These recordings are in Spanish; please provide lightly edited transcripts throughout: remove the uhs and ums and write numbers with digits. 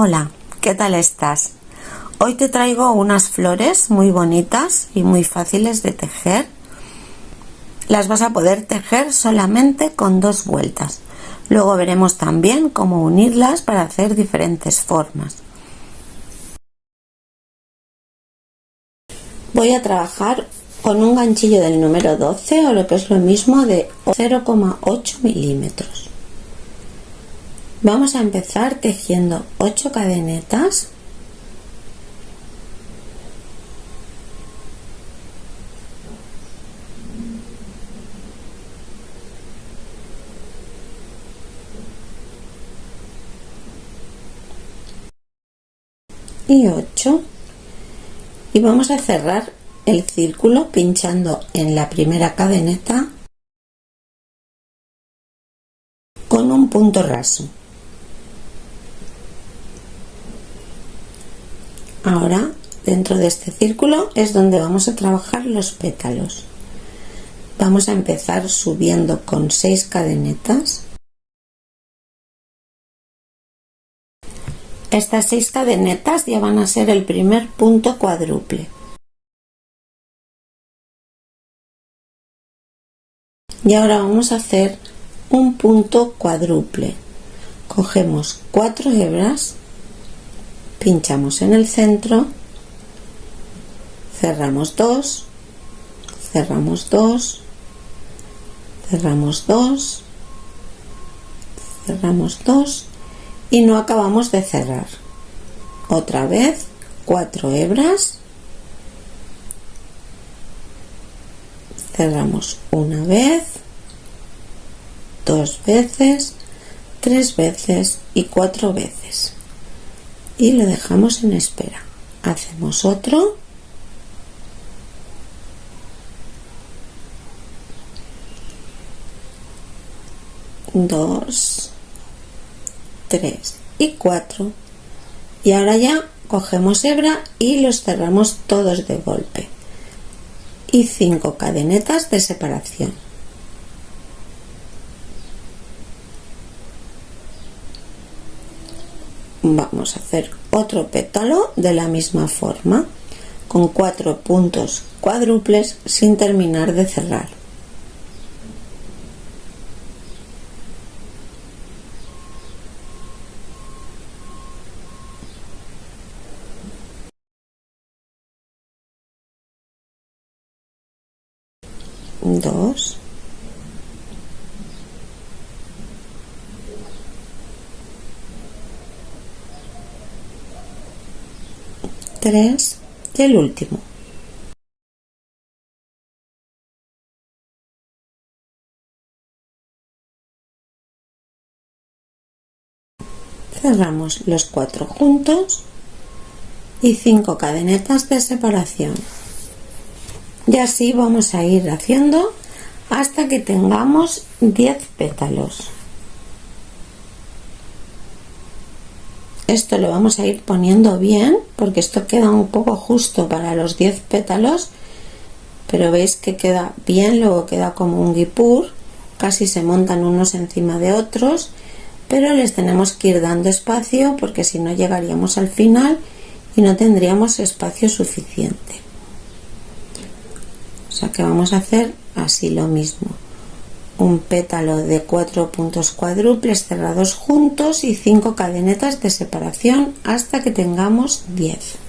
Hola, ¿qué tal estás? Hoy te traigo unas flores muy bonitas y muy fáciles de tejer. Las vas a poder tejer solamente con 2 vueltas. Luego veremos también cómo unirlas para hacer diferentes formas. Voy a trabajar con un ganchillo del número 12 o lo que es lo mismo de 0,8 milímetros. Vamos a empezar tejiendo 8 cadenetas. Y 8, y vamos a cerrar el círculo pinchando en la primera cadeneta con un punto raso. Ahora dentro de este círculo es donde vamos a trabajar los pétalos. Vamos a empezar subiendo con 6 cadenetas. Estas 6 cadenetas ya van a ser el primer punto cuádruple. Y ahora vamos a hacer un punto cuádruple. Cogemos 4 hebras, pinchamos en el centro, cerramos 2, cerramos 2, cerramos 2, cerramos 2 y no acabamos de cerrar. Otra vez 4 hebras, cerramos una vez, 2 veces, 3 veces y 4 veces y lo dejamos en espera. Hacemos otro, dos, 3 y 4 y ahora ya cogemos hebra y los cerramos todos de golpe y 5 cadenetas de separación. Vamos a hacer otro pétalo de la misma forma con 4 puntos cuádruples sin terminar de cerrar. Dos, tres y el último. Cerramos los 4 juntos y 5 cadenetas de separación. Y así vamos a ir haciendo hasta que tengamos 10 pétalos. Esto lo vamos a ir poniendo bien porque esto queda un poco justo para los 10 pétalos, pero veis que queda bien, luego queda como un guipur, casi se montan unos encima de otros, pero les tenemos que ir dando espacio porque si no llegaríamos al final y no tendríamos espacio suficiente. O sea que vamos a hacer así lo mismo, un pétalo de 4 puntos cuádruples cerrados juntos y 5 cadenetas de separación hasta que tengamos 10.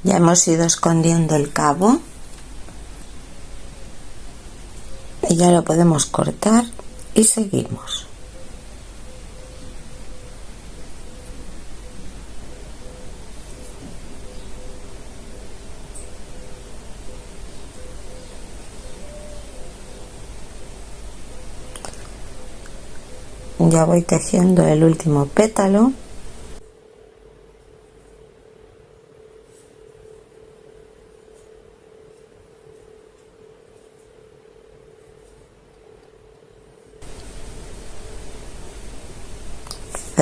Ya hemos ido escondiendo el cabo y ya lo podemos cortar y seguimos. Ya voy tejiendo el último pétalo.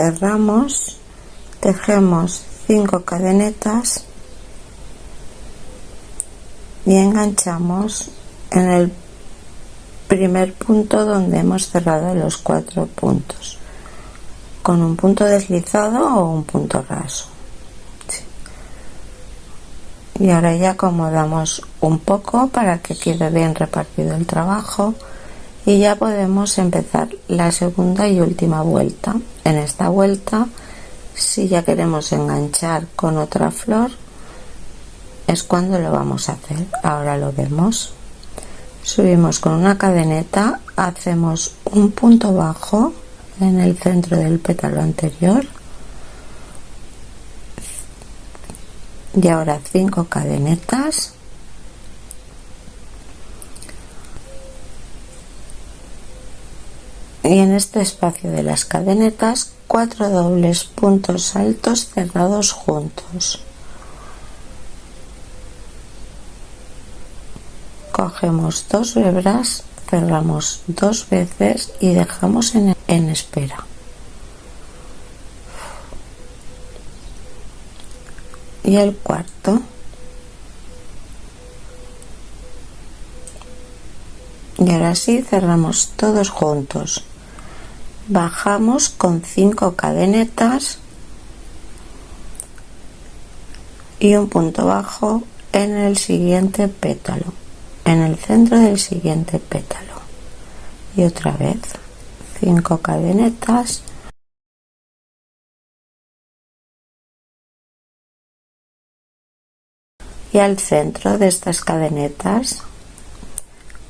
cerramos, tejemos 5 cadenetas y enganchamos en el primer punto donde hemos cerrado los 4 puntos con un punto deslizado o un punto raso. Sí. Y ahora ya acomodamos un poco para que quede bien repartido el trabajo y ya podemos empezar la segunda y última vuelta. En esta vuelta, si ya queremos enganchar con otra flor, es cuando lo vamos a hacer. Ahora lo vemos. Subimos con una cadeneta, hacemos un punto bajo en el centro del pétalo anterior y ahora 5 cadenetas y en este espacio de las cadenetas 4 dobles puntos altos cerrados juntos. Cogemos 2 hebras, cerramos 2 veces y dejamos en espera. Y el cuarto. Y ahora sí cerramos todos juntos. Bajamos con 5 cadenetas y un punto bajo en el siguiente pétalo, en el centro del siguiente pétalo. Y otra vez 5 cadenetas y al centro de estas cadenetas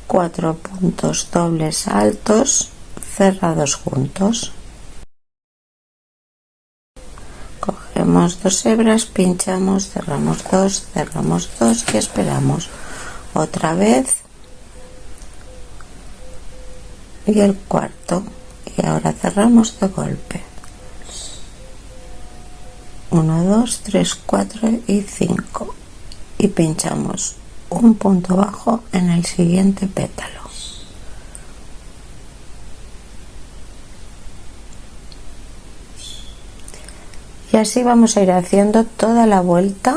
4 puntos dobles altos cerrados juntos. Cogemos 2 hebras, pinchamos, cerramos 2 y esperamos otra vez y el cuarto y ahora cerramos de golpe. 1, 2, 3, 4 y 5 y pinchamos un punto bajo en el siguiente pétalo. Y así vamos a ir haciendo toda la vuelta.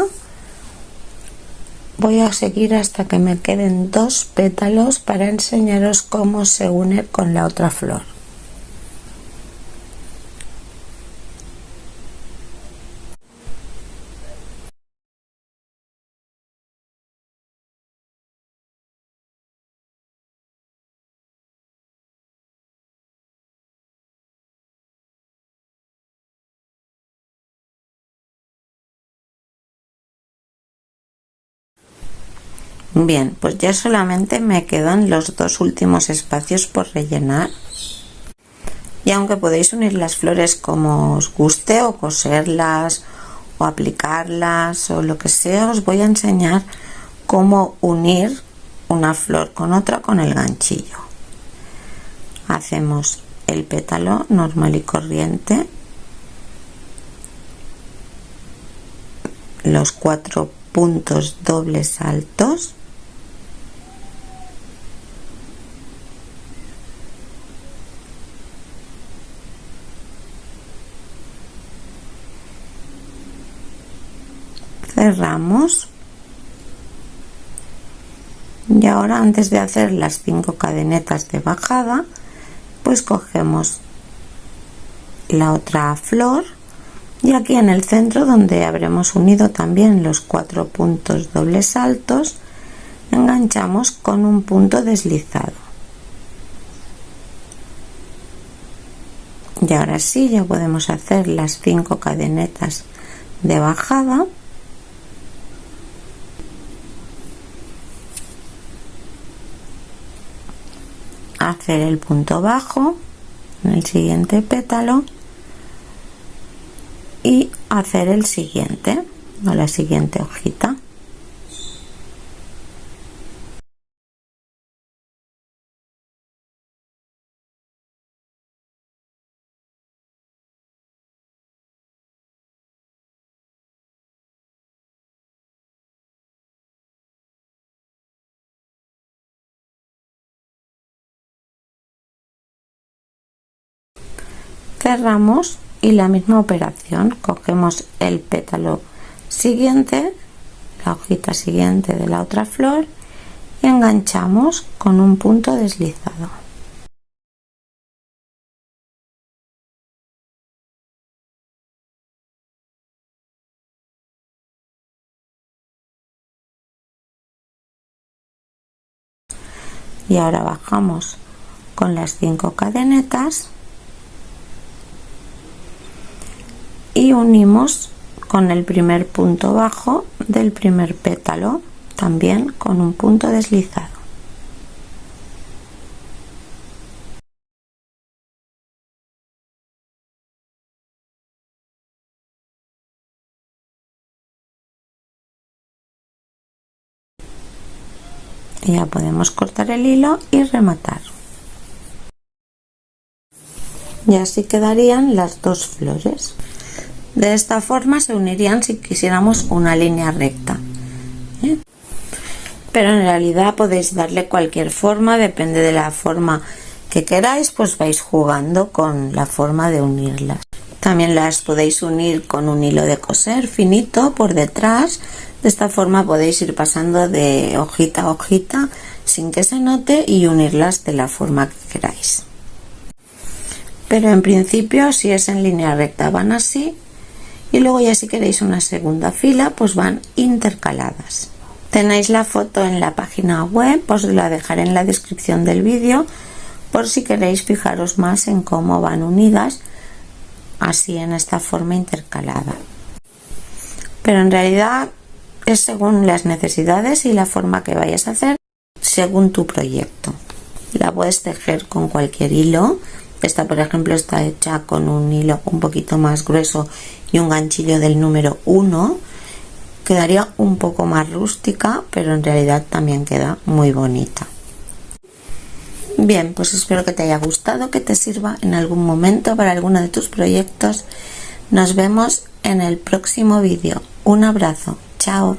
Voy a seguir hasta que me queden 2 pétalos para enseñaros cómo se une con la otra flor. Bien, pues ya solamente me quedan los 2 últimos espacios por rellenar. Y aunque podéis unir las flores como os guste o coserlas o aplicarlas o lo que sea, os voy a enseñar cómo unir una flor con otra con el ganchillo. Hacemos el pétalo normal y corriente, los 4 puntos dobles altos, cerramos y ahora antes de hacer las 5 cadenetas de bajada pues cogemos la otra flor y aquí en el centro donde habremos unido también los 4 puntos dobles altos enganchamos con un punto deslizado y ahora sí ya podemos hacer las 5 cadenetas de bajada. Hacer el punto bajo en el siguiente pétalo y hacer el siguiente o la siguiente hojita. Cerramos y la misma operación. Cogemos el pétalo siguiente, la hojita siguiente de la otra flor, y enganchamos con un punto deslizado. Y ahora bajamos con las 5 cadenetas y unimos con el primer punto bajo del primer pétalo, también con un punto deslizado. Y ya podemos cortar el hilo y rematar. Y así quedarían las dos flores. De esta forma se unirían si quisiéramos una línea recta, pero en realidad podéis darle cualquier forma, depende de la forma que queráis, pues vais jugando con la forma de unirlas. También las podéis unir con un hilo de coser finito por detrás. De esta forma podéis ir pasando de hojita a hojita sin que se note y unirlas de la forma que queráis. Pero en principio, si es en línea recta, van así, y luego ya si queréis una segunda fila, pues van intercaladas. Tenéis la foto en la página web, os la dejaré en la descripción del vídeo, por si queréis fijaros más en cómo van unidas, así en esta forma intercalada. Pero en realidad es según las necesidades y la forma que vayas a hacer, según tu proyecto. La puedes tejer con cualquier hilo. Esta, por ejemplo, está hecha con un hilo un poquito más grueso y un ganchillo del número 1. Quedaría un poco más rústica, pero en realidad también queda muy bonita. Bien, pues espero que te haya gustado, que te sirva en algún momento para alguno de tus proyectos. Nos vemos en el próximo vídeo. Un abrazo. Chao.